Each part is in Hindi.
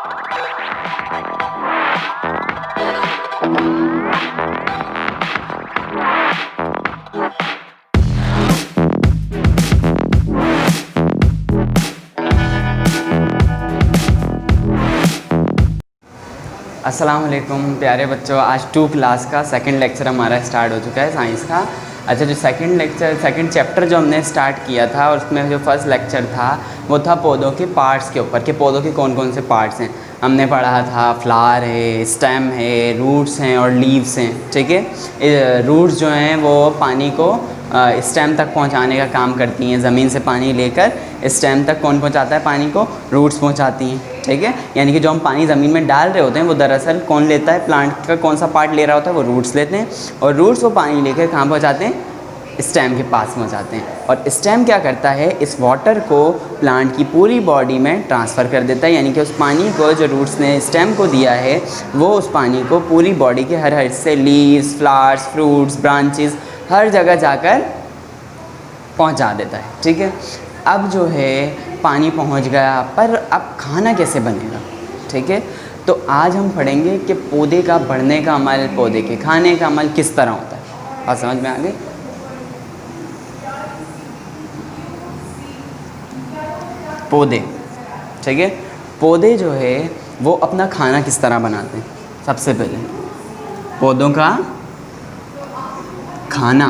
अस्सलाम वालेकुम प्यारे बच्चों, आज 2 क्लास का सेकंड लेक्चर हमारा स्टार्ट हो चुका है साइंस का। अच्छा, जो सेकंड चैप्टर जो हमने स्टार्ट किया था और उसमें जो फर्स्ट लेक्चर था वो था पौधों के पार्ट्स के ऊपर, कि पौधों के कौन कौन से पार्ट्स हैं। हमने पढ़ा था फ्लावर है, स्टेम है, रूट्स हैं और लीव्स हैं। ठीक है, रूट्स जो हैं वो पानी को स्टेम तक पहुंचाने का काम करती हैं। ज़मीन से पानी लेकर स्टेम तक कौन पहुंचाता है पानी को? रूट्स पहुंचाती हैं। ठीक है, यानी कि जो हम पानी ज़मीन में डाल रहे होते हैं वो दरअसल कौन लेता है? प्लांट का कौन सा पार्ट ले रहा होता है? वो रूट्स लेते हैं। और रूट्स वो पानी लेकर कहाँ पहुँचाते हैं? स्टेम के पास पहुँचाते हैं। और स्टेम क्या करता है? इस वाटर को प्लांट की पूरी बॉडी में ट्रांसफ़र कर देता है। यानी कि उस पानी को जो रूट्स ने स्टेम को दिया है वो उस पानी को पूरी बॉडी के हर हिस्से, लीव्स, फ्लावर्स, फ्रूट्स, ब्रांचेस, हर जगह जाकर पहुंचा देता है। ठीक है, अब जो है पानी पहुंच गया, पर अब खाना कैसे बनेगा? ठीक है, तो आज हम पढ़ेंगे कि पौधे का बढ़ने का अमल, पौधे के खाने का अमल किस तरह होता है। बात समझ में आ गई? पौधे, ठीक है, पौधे जो है वो अपना खाना किस तरह बनाते हैं? सबसे पहले पौधों का खाना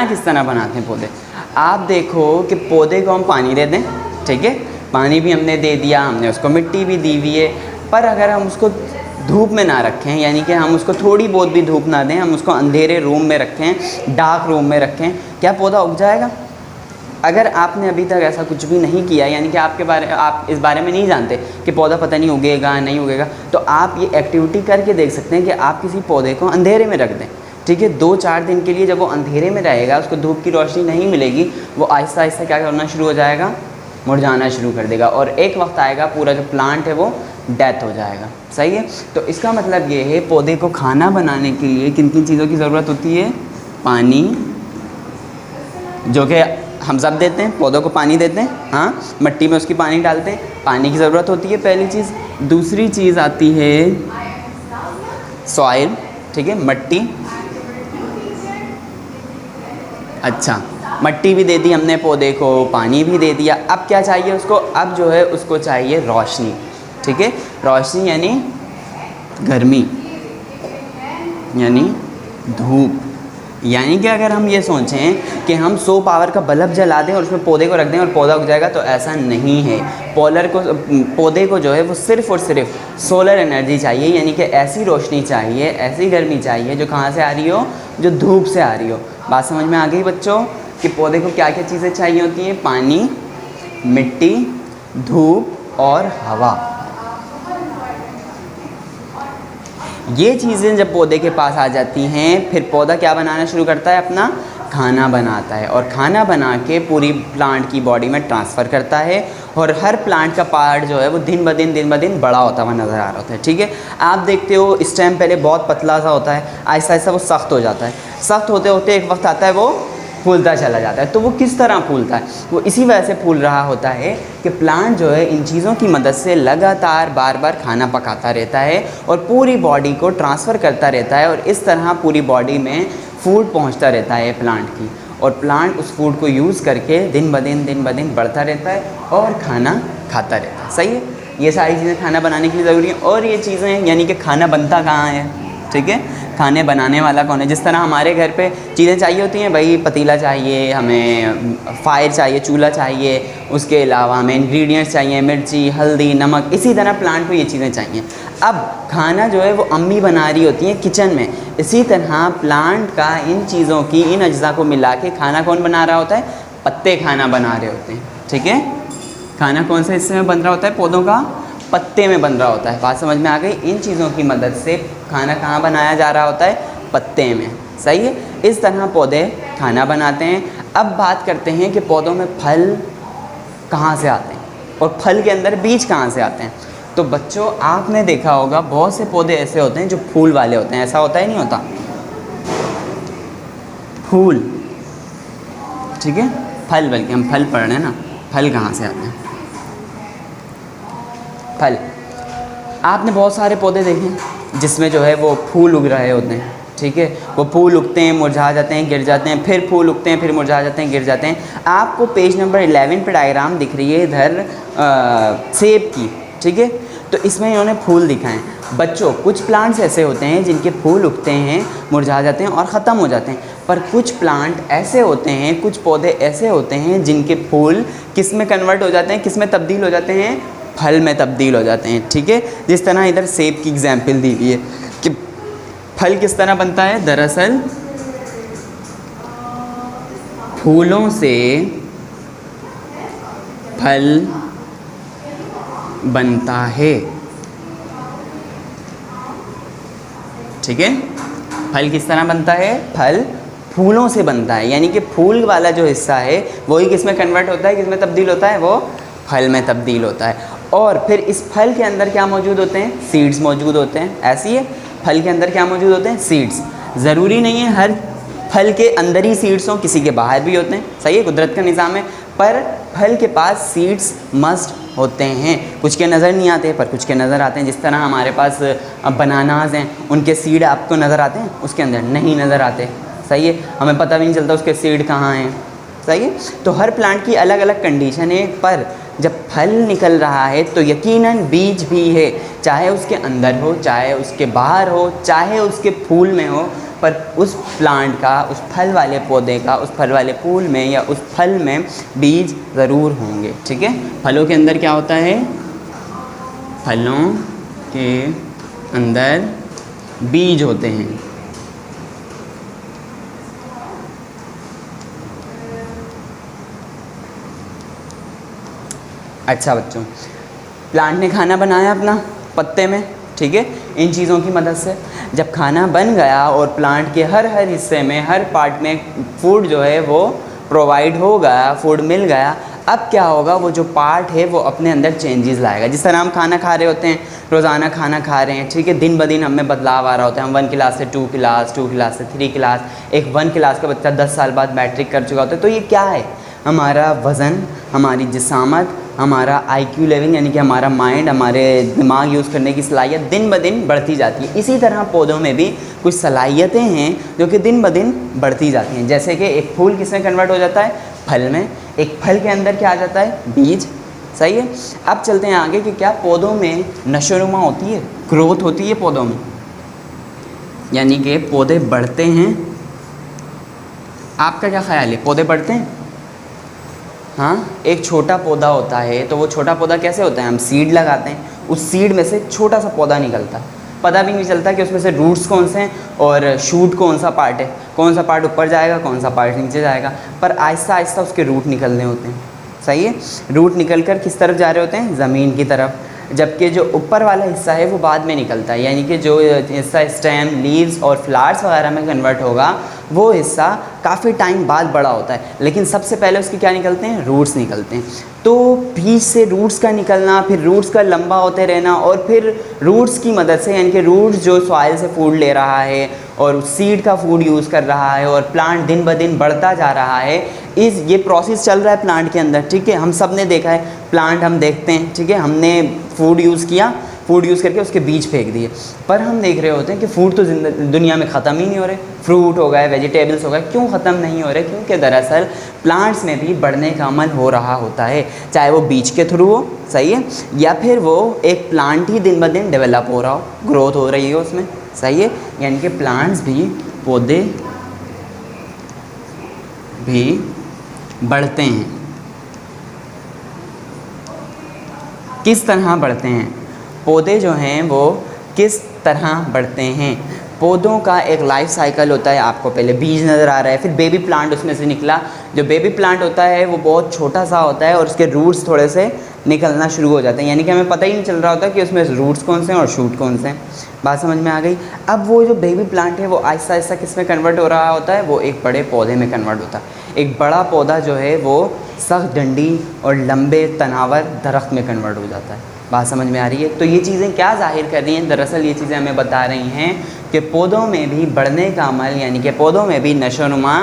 किस तरह बनाते हैं पौधे? आप देखो कि पौधे को हम पानी दे दें, ठीक है, पानी भी हमने दे दिया, हमने उसको मिट्टी भी दी हुई है, पर अगर हम उसको धूप में ना रखें, यानी कि हम उसको थोड़ी बहुत भी धूप ना दें, हम उसको अंधेरे रूम में रखें, डार्क रूम में रखें, क्या पौधा उग जाएगा? अगर आपने अभी तक ऐसा कुछ भी नहीं किया, यानी कि आप इस बारे में नहीं जानते कि पौधा पता नहीं उगेगा नहीं उगेगा, तो आप ये एक्टिविटी करके देख सकते हैं कि आप किसी पौधे को अंधेरे में रख दें। ठीक है, 2-4 दिन के लिए जब वो अंधेरे में रहेगा, उसको धूप की रोशनी नहीं मिलेगी, वो आहिस्ता आहिस्ता क्या करना शुरू हो जाएगा? मुरझाना शुरू कर देगा। और एक वक्त आएगा पूरा जो प्लांट है वो डेथ हो जाएगा। सही है, तो इसका मतलब ये है पौधे को खाना बनाने के लिए किन किन चीज़ों की ज़रूरत होती है? पानी, जो कि हम सब देते हैं, पौधों को पानी देते हैं, हाँ, मिट्टी में उसकी पानी डालते हैं, पानी की ज़रूरत होती है पहली चीज़। दूसरी चीज़ आती है सॉइल, ठीक है, मट्टी। अच्छा, मट्टी भी दे दी हमने पौधे को, पानी भी दे दिया, अब क्या चाहिए उसको? अब जो है उसको चाहिए रोशनी। ठीक है, रोशनी यानी गर्मी, यानी धूप। यानी कि अगर हम ये सोचें कि हम 100 पावर का बल्ब जला दें और उसमें पौधे को रख दें और पौधा उग जाएगा, तो ऐसा नहीं है। पौधे को जो है वो सिर्फ़ और सिर्फ सोलर एनर्जी चाहिए, यानी कि ऐसी रोशनी चाहिए, ऐसी गर्मी चाहिए जो कहाँ से आ रही हो? जो धूप से आ रही हो। बात समझ में आ गई बच्चों कि पौधे को क्या क्या चीज़ें चाहिए होती हैं? पानी, मिट्टी, धूप और हवा। ये चीज़ें जब पौधे के पास आ जाती हैं, फिर पौधा क्या बनाना शुरू करता है? अपना खाना बनाता है, और खाना बना के पूरी प्लांट की बॉडी में ट्रांसफ़र करता है। और हर प्लांट का पार्ट जो है वो दिन ब दिन बड़ा होता हुआ नज़र आ रहा होता है। ठीक है, आप देखते हो स्टेम पहले बहुत पतला सा होता है, आहिस्ता आहिस्ता वो सख्त हो जाता है, सख्त होते होते एक वक्त आता है वो फूलता चला जाता है। तो वो किस तरह फूलता है? वो इसी वजह से फूल रहा होता है कि प्लांट जो है इन चीज़ों की मदद से लगातार बार बार खाना पकाता रहता है और पूरी बॉडी को ट्रांसफ़र करता रहता है, और इस तरह पूरी बॉडी में फूड पहुंचता रहता है प्लांट की, और प्लांट उस फूड को यूज़ करके दिन ब दिन बढ़ता रहता है और खाना खाता रहता है। सही है, ये सारी चीज़ें खाना बनाने के लिए ज़रूरी हैं। और ये चीज़ें यानी कि खाना बनता कहाँ है? ठीक है, खाने बनाने वाला कौन है? जिस तरह हमारे घर पे चीज़ें चाहिए होती हैं, भाई पतीला चाहिए, हमें फायर चाहिए, चूल्हा चाहिए, उसके अलावा हमें इंग्रेडिएंट्स चाहिए, मिर्ची, हल्दी, नमक, इसी तरह प्लांट को ये चीज़ें चाहिए। अब खाना जो है वो अम्मी बना रही होती हैं किचन में, इसी तरह प्लांट का इन चीज़ों की, इन अज्जा को मिला के खाना कौन बना रहा होता है? पत्ते खाना बना रहे होते हैं। ठीक है, खाना कौन से हिस्से में बन रहा होता है? पौधों का पत्ते में बन रहा होता है। बात समझ में आ गई? इन चीज़ों की मदद से खाना कहाँ बनाया जा रहा होता है? पत्ते में। सही है, इस तरह पौधे खाना बनाते हैं। अब बात करते हैं कि पौधों में फल कहाँ से आते हैं और फल के अंदर बीज कहाँ से आते हैं। तो बच्चों, आपने देखा होगा बहुत से पौधे ऐसे होते हैं जो फूल वाले होते हैं। ऐसा होता ही नहीं होता? फूल, ठीक है, फल, बल्कि हम फल पढ़ रहे हैं ना, फल कहाँ से आते हैं? फल। आपने बहुत सारे पौधे देखे जिसमें जो है वो फूल उग रहे होते हैं, ठीक है, वो फूल उगते हैं, मुरझा जाते हैं, गिर जाते हैं, फिर फूल उगते हैं, फिर मुरझा जाते हैं, गिर जाते हैं। आपको पेज नंबर 11 पे डायग्राम दिख रही है इधर सेब की, ठीक है, तो इसमें इन्होंने फूल दिखाएं। बच्चों, कुछ प्लांट्स ऐसे होते हैं जिनके फूल उगते हैं, मुरझा जाते हैं और ख़त्म हो जाते हैं, पर कुछ प्लांट ऐसे होते हैं, कुछ पौधे ऐसे होते हैं जिनके फूल किस में कन्वर्ट हो जाते हैं, किस में तब्दील हो जाते हैं, फल में तब्दील हो जाते हैं, ठीक है। जिस तरह इधर सेब की एग्जाम्पल दी हुई है कि फल किस तरह बनता है, दरअसल फूलों से फल बनता है, ठीक है। फल किस तरह बनता है, फल फूलों से बनता है, यानी कि फूल वाला जो हिस्सा है वही किस में कन्वर्ट होता है, किस में तब्दील होता है, वो फल में तब्दील होता है। और फिर इस फल के अंदर क्या मौजूद होते हैं, सीड्स मौजूद होते हैं। ऐसी है, फल के अंदर क्या मौजूद होते हैं, सीड्स। ज़रूरी नहीं है हर फल के अंदर ही सीड्स हों, किसी के बाहर भी होते हैं, सही है, कुदरत का निज़ाम है। पर फल के पास सीड्स मस्ट होते हैं, कुछ के नज़र नहीं आते पर कुछ के नज़र आते हैं। जिस तरह हमारे पास बनानाज हैं, उनके सीड आपको नज़र आते हैं, उसके अंदर नहीं नज़र आते, सही है, हमें पता भी नहीं चलता उसके सीड कहाँ हैं, सही है। तो हर प्लांट की अलग अलग कंडीशन है, पर जब फल निकल रहा है तो यकीनन बीज भी है, चाहे उसके अंदर हो, चाहे उसके बाहर हो, चाहे उसके फूल में हो, पर उस प्लांट का, उस फल वाले पौधे का, उस फल वाले फूल में या उस फल में बीज ज़रूर होंगे, ठीक है। फलों के अंदर क्या होता है, फलों के अंदर बीज होते हैं। अच्छा बच्चों, प्लांट ने खाना बनाया अपना पत्ते में, ठीक है, इन चीज़ों की मदद से जब खाना बन गया और प्लांट के हर हिस्से में, हर पार्ट में फूड जो है वो प्रोवाइड हो गया, फूड मिल गया, अब क्या होगा, वो जो पार्ट है वो अपने अंदर चेंजेस लाएगा। जिस तरह हम खाना खा रहे होते हैं, रोज़ाना खाना खा रहे हैं, ठीक है, दिन ब दिन हमें बदलाव आ रहा होता है। हम 1 क्लास से 2 क्लास, 2 क्लास से 3 क्लास, एक 1 क्लास का बच्चा 10 साल बाद मैट्रिक कर चुका होता है। तो ये क्या है, हमारा वज़न, हमारी जिसामत, हमारा IQ लेवल, यानी कि हमारा माइंड, हमारे दिमाग यूज़ करने की सलाहियत दिन ब दिन बढ़ती जाती है। इसी तरह पौधों में भी कुछ सलाहियतें हैं जो कि दिन ब दिन बढ़ती जाती हैं। जैसे कि एक फूल किस में कन्वर्ट हो जाता है, फल में, एक फल के अंदर क्या आ जाता है, बीज, सही है। अब चलते हैं आगे कि क्या पौधों में नशोनुमा होती है, ग्रोथ होती है पौधों में, यानी कि पौधे बढ़ते हैं। आपका क्या ख्याल है, पौधे बढ़ते हैं? हाँ, एक छोटा पौधा होता है, तो वो छोटा पौधा कैसे होता है, हम सीड लगाते हैं, उस सीड में से छोटा सा पौधा निकलता है, पता भी नहीं चलता कि उसमें से रूट्स कौन से हैं और शूट कौन सा पार्ट है, कौन सा पार्ट ऊपर जाएगा, कौन सा पार्ट नीचे जाएगा, पर आहिस्ता आहिस्ता उसके रूट निकलने होते हैं, सही है। रूट निकल कर किस तरफ जा रहे होते हैं, ज़मीन की तरफ, जबकि जो ऊपर वाला हिस्सा है वो बाद में निकलता है, यानी कि जो हिस्सा स्टेम, लीव्स और फ्लावर्स वगैरह में कन्वर्ट होगा वो हिस्सा काफ़ी टाइम बाद बड़ा होता है, लेकिन सबसे पहले उसके क्या निकलते हैं, रूट्स निकलते हैं। तो बीज से रूट्स का निकलना, फिर रूट्स का लंबा होते रहना, और फिर रूट्स की मदद से, यानी कि रूट्स जो सॉइल से फूड ले रहा है और सीड का फूड यूज़ कर रहा है और प्लांट दिन ब दिन बढ़ता जा रहा है, ये प्रोसेस चल रहा है प्लांट के अंदर, ठीक है। हम सब ने देखा है, प्लांट हम देखते हैं, ठीक है, हमने फूड यूज़ किया, फूड यूज़ करके उसके बीज फेंक दिए, पर हम देख रहे होते हैं कि फूड तो दुनिया में ख़त्म ही नहीं हो रहे, फ्रूट हो गए, वेजिटेबल्स हो गए, क्यों ख़त्म नहीं हो रहे, क्योंकि दरअसल प्लांट्स में भी बढ़ने का अमल हो रहा होता है, चाहे वो बीज के थ्रू हो, सही है, या फिर वो एक प्लांट ही दिन ब दिन डेवलप हो रहा हो, ग्रोथ हो रही हो उसमें, सही है। यानी कि प्लांट्स भी, पौधे भी बढ़ते हैं। किस तरह बढ़ते हैं पौधे जो हैं, वो किस तरह बढ़ते हैं? पौधों का एक लाइफ साइकिल होता है। आपको पहले बीज नज़र आ रहा है, फिर बेबी प्लांट उसमें से निकला। जो बेबी प्लांट होता है वो बहुत छोटा सा होता है और उसके रूट्स थोड़े से निकलना शुरू हो जाते हैं, यानी कि हमें पता ही नहीं चल रहा होता कि उसमें रूट्स कौन से हैं और शूट कौन से हैं। बात समझ में आ गई? अब वो जो बेबी प्लांट है वो आहिस्ता आहिस्ता किस में कन्वर्ट हो रहा होता है, वो एक बड़े पौधे में कन्वर्ट होता है। एक बड़ा पौधा जो है वो सख्त डंडी और लंबे तनावर दरख्त में कन्वर्ट हो जाता है। बात समझ में आ रही है? तो ये चीज़ें क्या ज़ाहिर कर रही हैं? दरअसल ये चीज़ें हमें बता रही हैं कि पौधों में भी बढ़ने का अमल, यानी कि पौधों में भी नशोनुमा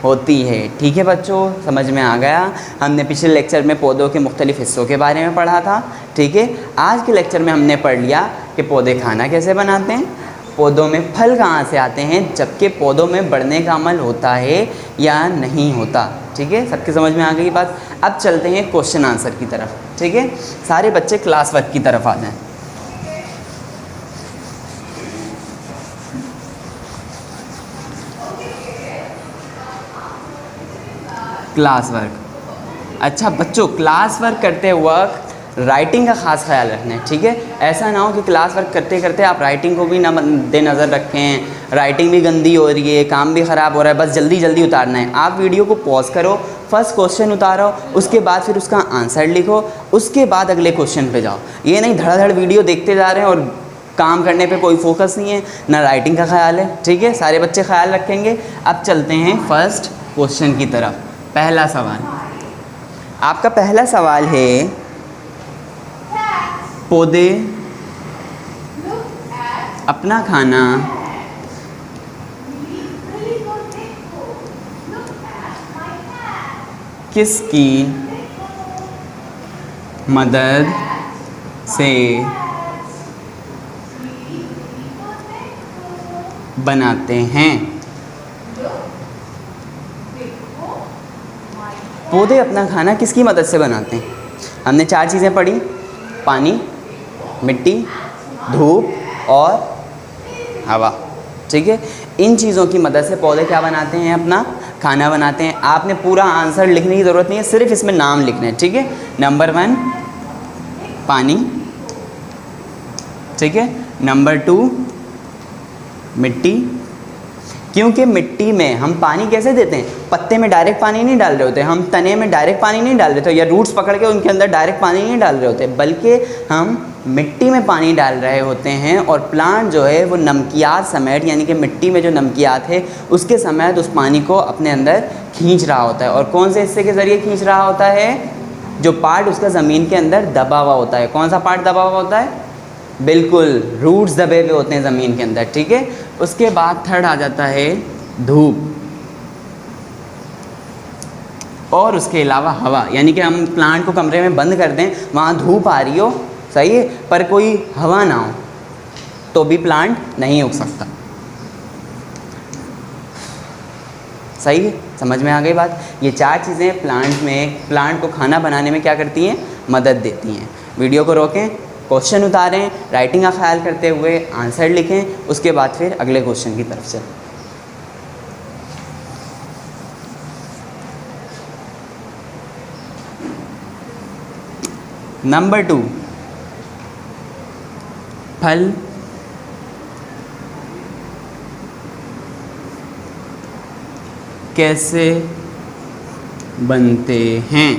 होती है। ठीक है बच्चों, समझ में आ गया। हमने पिछले लेक्चर में पौधों के मुख्तलिफ हिस्सों के बारे में पढ़ा था। ठीक है, आज के लेक्चर में हमने पढ़ लिया कि पौधे खाना कैसे बनाते हैं, पौधों में फल कहाँ से आते हैं, जबकि पौधों में बढ़ने का अमल होता है या नहीं होता। ठीक है, सबके समझ में आ गई बात। अब चलते हैं क्वेश्चन आंसर की तरफ। ठीक है, सारे बच्चे क्लास वर्क की तरफ आ जाएं। Class work. अच्छा बच्चों, क्लास वर्क करते वक्त राइटिंग का ख़ास ख्याल रखना है। ठीक है, ऐसा ना हो कि क्लास वर्क करते करते आप राइटिंग को भी ना मद्देनज़र रखें, राइटिंग भी गंदी हो रही है, काम भी ख़राब हो रहा है, बस जल्दी जल्दी उतारना है। आप वीडियो को पॉज करो, फर्स्ट क्वेश्चन उतारो, उसके बाद फिर उसका आंसर लिखो, उसके बाद अगले क्वेश्चन पे जाओ। ये नहीं धड़ाधड़ वीडियो देखते जा रहे हैं और काम करने पे कोई फोकस नहीं है, ना राइटिंग का ख्याल है। ठीक है, सारे बच्चे ख्याल रखेंगे। अब चलते हैं फर्स्ट क्वेश्चन की तरफ। पहला सवाल, आपका पहला सवाल है, पौधे अपना खाना किसकी मदद से बनाते हैं? पौधे अपना खाना किसकी मदद से बनाते हैं? हमने 4 चीज़ें पढ़ी, पानी, मिट्टी, धूप और हवा। ठीक है, इन चीज़ों की मदद से पौधे क्या बनाते हैं? अपना खाना बनाते हैं। आपने पूरा आंसर लिखने की ज़रूरत नहीं है, सिर्फ इसमें नाम लिखना है। ठीक है, नंबर 1 पानी, ठीक है, नंबर 2 मिट्टी, क्योंकि मिट्टी में हम पानी कैसे देते हैं? पत्ते में डायरेक्ट पानी नहीं डाल रहे होते, हम तने में डायरेक्ट पानी नहीं डाल रहे होते, या रूट्स पकड़ के उनके अंदर डायरेक्ट पानी नहीं डाल रहे होते, बल्कि हम मिट्टी में पानी डाल रहे होते हैं। और प्लांट जो है वो नमकियात समेट, यानी कि मिट्टी में जो नमकियात है उसके समेत उस पानी को अपने अंदर खींच रहा होता है। और कौन से हिस्से के ज़रिए खींच रहा होता है? जो पार्ट उसका ज़मीन के अंदर दबा हुआ होता है। कौन सा पार्ट दबा हुआ होता है? बिल्कुल, रूट्स दबे हुए होते हैं ज़मीन के अंदर। ठीक है, उसके बाद थर्ड आ जाता है धूप, और उसके अलावा हवा, यानी कि हम प्लांट को कमरे में बंद कर दें, वहाँ धूप आ रही हो, सही है, पर कोई हवा ना हो, तो भी प्लांट नहीं उग सकता। सही है, समझ में आ गई बात। ये 4 चीज़ें प्लांट को खाना बनाने में क्या करती हैं? मदद देती हैं। वीडियो को रोकें, क्वेश्चन उतारें, राइटिंग का ख्याल करते हुए आंसर लिखें, उसके बाद फिर अगले क्वेश्चन की तरफ चलें। नंबर 2, फल कैसे बनते हैं?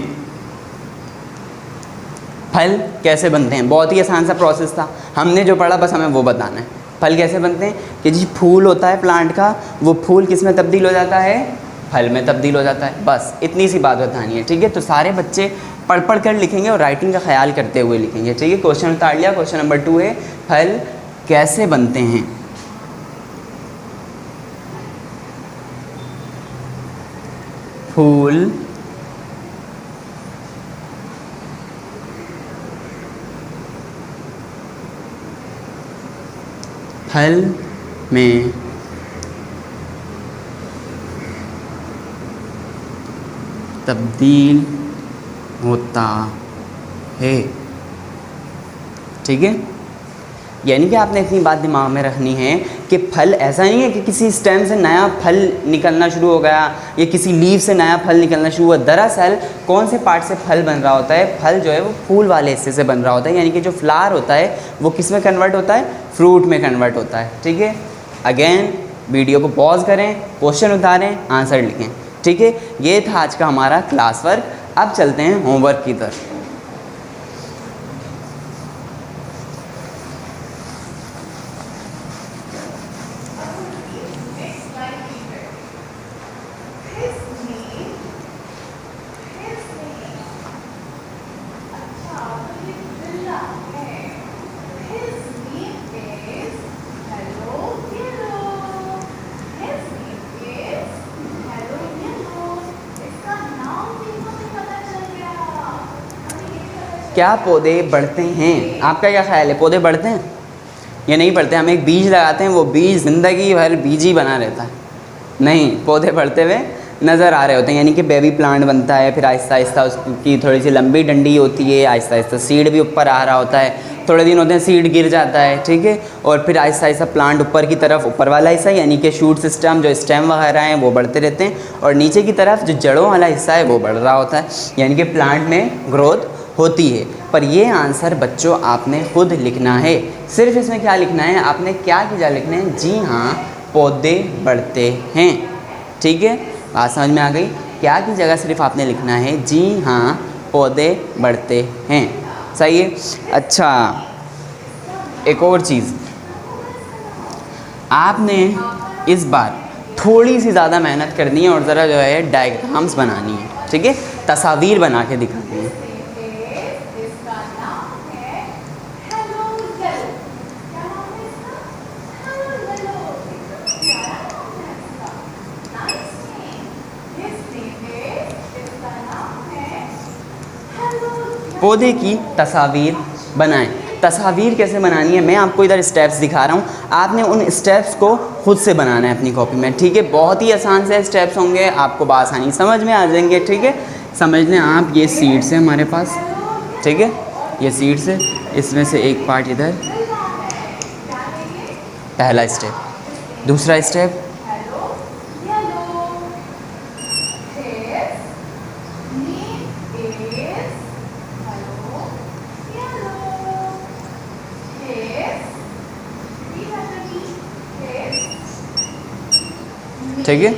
फल कैसे बनते हैं? बहुत ही आसान सा प्रोसेस था, हमने जो पढ़ा बस हमें वो बताना है। फल कैसे बनते हैं कि जी फूल होता है प्लांट का, वो फूल किस में तब्दील हो जाता है? फल में तब्दील हो जाता है। बस इतनी सी बात बतानी है। ठीक है, तो सारे बच्चे पढ़ कर लिखेंगे और राइटिंग का ख्याल करते हुए लिखेंगे। ठीक है, क्वेश्चन उतार लिया। क्वेश्चन नंबर 2 है, फल कैसे बनते हैं? फूल फल में तब्दील होता है। ठीक है, यानी कि आपने इतनी बात दिमाग में रखनी है कि फल ऐसा नहीं है कि किसी स्टेम से नया फल निकलना शुरू हो गया या किसी लीव से नया फल निकलना शुरू हुआ। दरअसल कौन से पार्ट से फल बन रहा होता है? फल जो है वो फूल वाले हिस्से से बन रहा होता है, यानी कि जो फ्लावर होता है वो किस में कन्वर्ट होता है? फ्रूट में कन्वर्ट होता है। ठीक है, अगेन वीडियो को पॉज करें, क्वेश्चन उतारें, आंसर लिखें। ठीक है, ये था आज का हमारा क्लास वर्क। अब चलते हैं होमवर्क की तरफ। क्या पौधे बढ़ते हैं? आपका क्या ख्याल है, पौधे बढ़ते हैं या नहीं बढ़ते? हम एक बीज लगाते हैं, वो बीज ज़िंदगी भर बीज ही बना रहता है। नहीं, पौधे बढ़ते हुए नज़र आ रहे होते हैं, यानी कि बेबी प्लांट बनता है, फिर आहिस्ता आहिस्ता उसकी थोड़ी सी लंबी डंडी होती है, आहिस्ता आहिस्ता सीड भी ऊपर आ रहा होता है, थोड़े दिन होते हैं सीड गिर जाता है, ठीक है, और फिर आहिस्ता आहिस्ता प्लांट ऊपर की तरफ, ऊपर वाला हिस्सा यानी कि शूट सिस्टम जो स्टेम वगैरह हैं वो बढ़ते रहते हैं, और नीचे की तरफ जो जड़ों वाला हिस्सा है वो बढ़ रहा होता है, यानी कि प्लांट में ग्रोथ होती है। पर ये आंसर बच्चों आपने खुद लिखना है। सिर्फ इसमें क्या लिखना है, आपने क्या की जा लिखना है, जी हाँ पौधे बढ़ते हैं। ठीक है, बात समझ में आ गई? क्या की जगह सिर्फ आपने लिखना है जी हाँ पौधे बढ़ते हैं। सही है। अच्छा, एक और चीज़, आपने इस बार थोड़ी सी ज़्यादा मेहनत करनी है और ज़रा जो है डायग्राम्स बनानी है, ठीक है, तस्वीर बना के दिखानी है। पौधे की तस्वीर बनाएं। तस्वीर कैसे बनानी है, मैं आपको इधर स्टेप्स दिखा रहा हूँ, आपने उन स्टेप्स को खुद से बनाना है अपनी कॉपी में, ठीक है। बहुत ही आसान से स्टेप्स होंगे, आपको बआसानी समझ में आ जाएंगे, ठीक है। समझ लें आप, ये सीड्स है हमारे पास, ठीक है, ये सीड्स है, इसमें से एक पार्ट इधर, पहला स्टेप। दूसरा स्टेप, ठीक है,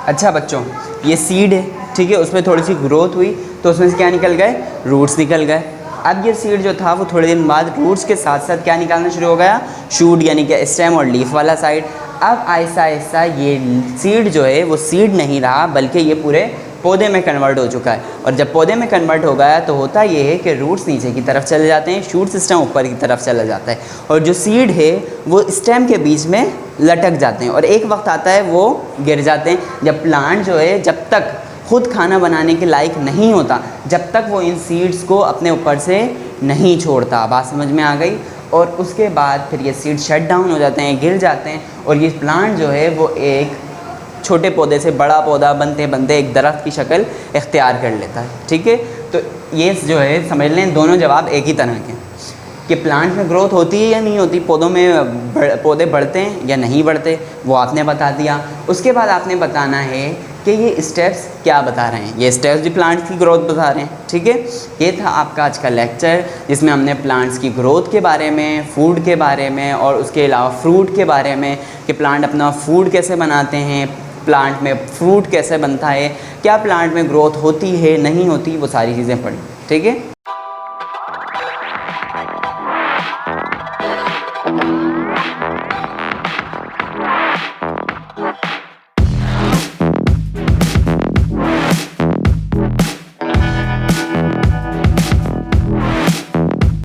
अच्छा बच्चों, ये सीड है, ठीक है, उसमें थोड़ी सी ग्रोथ हुई तो उसमें से क्या निकल गए, रूट्स निकल गए। अब ये सीड जो था वो थोड़े दिन बाद रूट्स के साथ साथ क्या निकालना शुरू हो गया, शूट यानी कि स्टेम और लीफ वाला साइड। अब आहिस्ता आहिस्ता ये सीड जो है वो सीड नहीं रहा, बल्कि ये पूरे पौधे में कन्वर्ट हो चुका है। और जब पौधे में कन्वर्ट हो गया तो होता ये है कि रूट्स नीचे की तरफ चले जाते हैं, शूट सिस्टम ऊपर की तरफ चला जाता है, और जो सीड है वो स्टेम के बीच में लटक जाते हैं, और एक वक्त आता है वो गिर जाते हैं। जब प्लांट जो है जब तक खुद खाना बनाने के लायक नहीं होता, जब तक वो इन सीड्स को अपने ऊपर से नहीं छोड़ता। बात समझ में आ गई? और उसके बाद फिर ये सीड शट डाउन हो जाते हैं, गिर जाते हैं, और ये प्लांट जो है वो एक छोटे पौधे से बड़ा पौधा बनते बनते एक दरख्त की शक्ल इख्तियार कर लेता है, ठीक है। तो ये जो है समझ लें, दोनों जवाब एक ही तरह के, कि प्लांट में ग्रोथ होती है या नहीं होती, पौधों में पौधे बढ़ते हैं या नहीं बढ़ते, वो आपने बता दिया। उसके बाद आपने बताना है कि ये स्टेप्स क्या बता रहे हैं, ये स्टेप्स भी प्लांट्स की ग्रोथ बता रहे हैं, ठीक है। ये था आपका आज का लेक्चर, जिसमें हमने प्लांट्स की ग्रोथ के बारे में, फूड के बारे में, और उसके अलावा फ्रूट के बारे में, कि प्लांट अपना फूड कैसे बनाते हैं, प्लांट में फ्रूट कैसे बनता है, क्या प्लांट में ग्रोथ होती है नहीं होती, वो सारी चीज़ें पढ़ी, ठीक है।